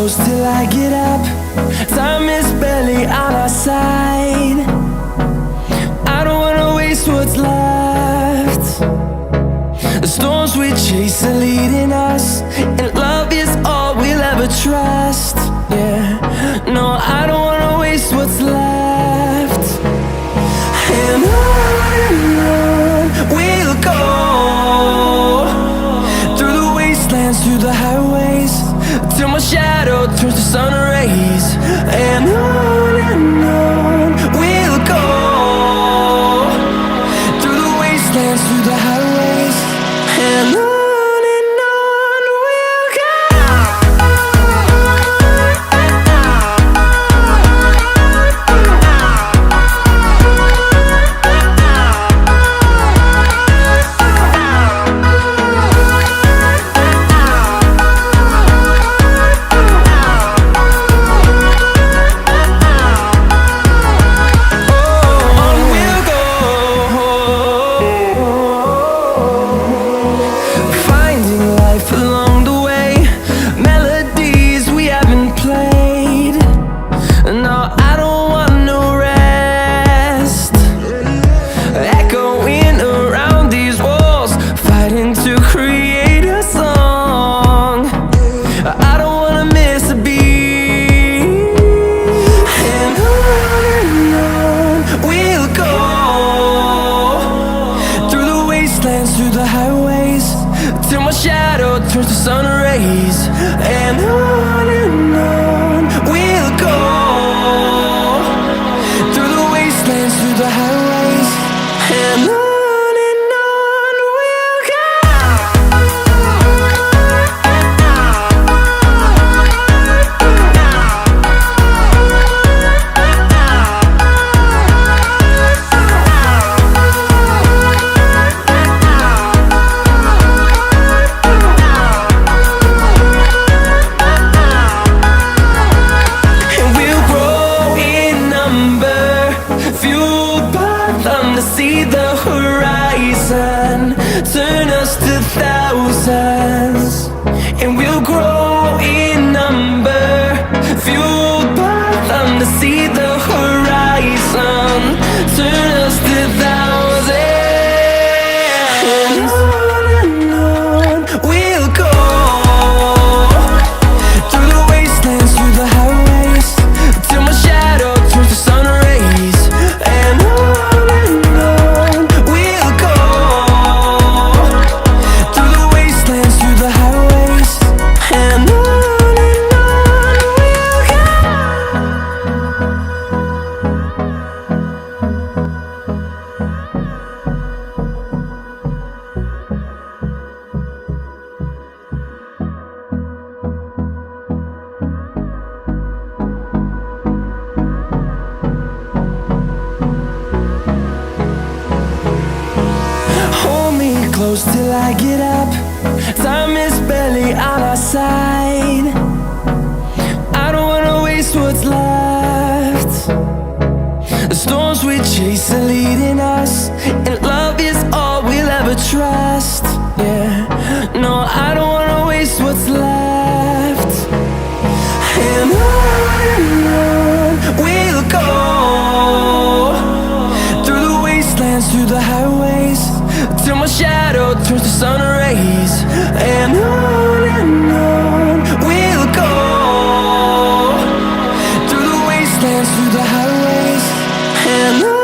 close till I get up. Time is barely on our side. I don't wanna waste what's left. The storms we chase are leading us, and love is all we'll ever trust. Yeah, no, I don't wanna waste what's left. And on we'll go, through the wastelands, through the highways, till my shadow turns to sun rays. And on we'll go, through the wastelands, through the highways, and on we'll go. Through the highways, till my shadow turns to sun rays. And on we'll go, through the wastelands, through the highways, and on we'll go. See the horizon turn us to thousands, and we'll grow in number, fueled by them. To see the horizon turn us to thousands, and on we'll go, through the wastelands, through the highways, till my shadow turns to sun rays. And close till I get up. Time is barely on our side. I don't wanna waste what's left. The storms we chase are leading us, and love is all we'll ever trust. Yeah, no, I don't wanna waste what's left. And on we'll go, through the wastelands, through the highways, till my shadow turns to sun rays. And on we'll go, through the wastelands, through the highways, and on.